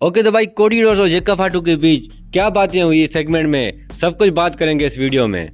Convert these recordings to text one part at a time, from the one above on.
Okay तो भाई कोडिडोस और जेका फाटू के बीच क्या बातें हुई इस सेगमेंट में, सब कुछ बात करेंगे इस वीडियो में।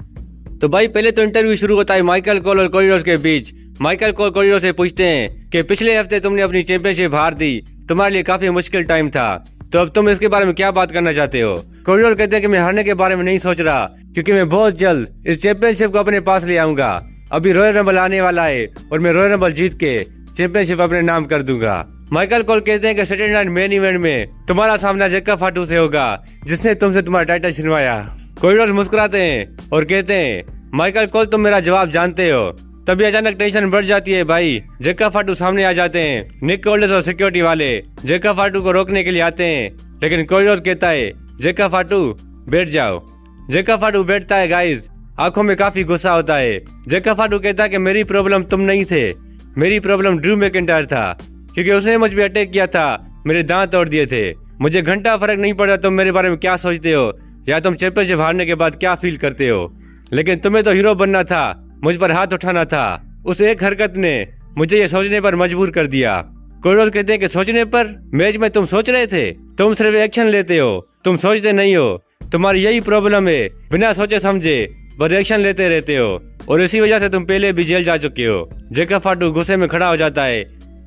तो भाई पहले तो इंटरव्यू शुरू होता है माइकल कोल और कोडिडोस के बीच। माइकल कोल कोडिडोस से पूछते हैं कि पिछले हफ्ते तुमने अपनी चैंपियनशिप हार दी, तुम्हारे लिए काफी मुश्किल टाइम था, तो अब तुम इसके बारे में क्या बात करना चाहते हो। कोडिडोस कहते हैं कि मैं हारने के बारे में नहीं सोच रहा, क्योंकि मैं बहुत जल्द इस चैंपियनशिप को अपने पास ले आऊंगा। अभी रॉयल रंबल आने वाला है और मैं रॉयल रंबल जीत के चैंपियनशिप अपने नाम कर दूंगा। माइकल कोल कहते हैं कि सैटरडे नाइट मेन इवेंट में तुम्हारा सामना जेका फाटू से होगा, जिसने तुमसे तुम्हारा टाइटल छिनवाया। कोडिडोस मुस्कुराते हैं और कहते हैं माइकल कोल तुम मेरा जवाब जानते हो। तभी अचानक टेंशन बढ़ जाती है भाई। जेका फाटू सामने आ जाते हैं। निक कोल्डेस और सिक्योरिटी वाले जेका फाटू को रोकने के लिए आते हैं, लेकिन कोडिडोस कहता है जेका फाटू बैठ जाओ। जेका फाटू बैठता है गाइस, आंखों में काफी गुस्सा होता है। जेका फाटू कहता है कि मेरी प्रॉब्लम तुम नहीं थे, मेरी प्रॉब्लम ड्रू मैकिंटायर था, क्योंकि उसने मुझ पे अटैक किया था, मेरे दांत तोड़ दिए थे। मुझे घंटा फर्क नहीं पड़ा तुम मेरे बारे में क्या सोचते हो या तुम चैंपियनशिप हारने के बाद क्या फील करते हो, लेकिन तुम्हें तो हीरो बनना था, मुझ पर हाथ उठाना था। उस एक हरकत ने मुझे ये सोचने पर मजबूर कर दिया। कोडिडोस कहते हैं कि सोचने पर? मैच में तुम सोच रहे थे, तुम सिर्फ एक्शन लेते हो, तुम सोचते नहीं हो। तुम्हारी यही प्रॉब्लम है, बिना सोचे समझे बस एक्शन लेते रहते हो, और इसी वजह से तुम पहले भी जेल जा चुके हो। जेका फाटू गुस्से में खड़ा हो जाता है।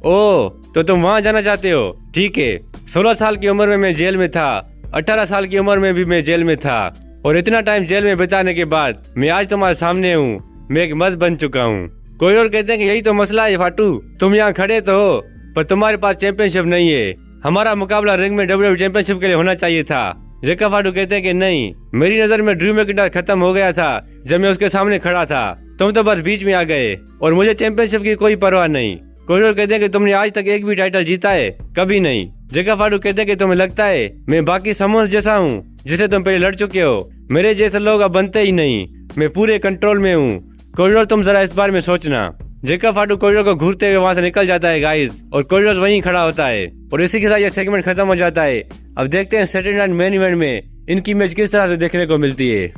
ओ तो तुम वहाँ जाना चाहते हो, ठीक है। 16 साल की उम्र में मैं जेल में था, 18 साल की उम्र में भी मैं जेल में था, और इतना टाइम जेल में बिताने के बाद मैं आज तुम्हारे सामने हूँ, मैं एक मर्द बन चुका हूँ। कोडिडोस कहते हैं कि यही तो मसला है फाटू, तुम यहाँ खड़े तो हो पर तुम्हारे पास चैंपियनशिप नहीं है। हमारा मुकाबला रिंग में डब्ल्यूडब्ल्यूई चैंपियनशिप के लिए होना चाहिए था। जेका फाटू कहते हैं कि नहीं, मेरी नजर में ड्रू मैकिंटायर खत्म हो गया था जब मैं उसके सामने खड़ा था, तुम तो बस बीच में आ गए और मुझे चैंपियनशिप की कोई परवाह नहीं। कोडिडोस कहते हैं कि तुमने आज तक एक भी टाइटल जीता है? कभी नहीं। जेका फाटू कहते हैं कि तुम्हें लगता है मैं बाकी समोस जैसा हूँ जिसे तुम पहले लड़ चुके हो? मेरे जैसे लोग अब बनते ही नहीं, मैं पूरे कंट्रोल में हूँ। कोडिडोस तुम जरा इस बारे में सोचना। जेका फाटू कोडिडोस को घूरते हुए वहाँ से निकल जाता है गाइस, और कोडिडोस वहीं खड़ा होता है, और इसी के साथ ये सेगमेंट खत्म हो जाता है। अब देखते हैं सैटरडे नाइट मेन इवेंट में इनकी मैच किस तरह से देखने को मिलती है।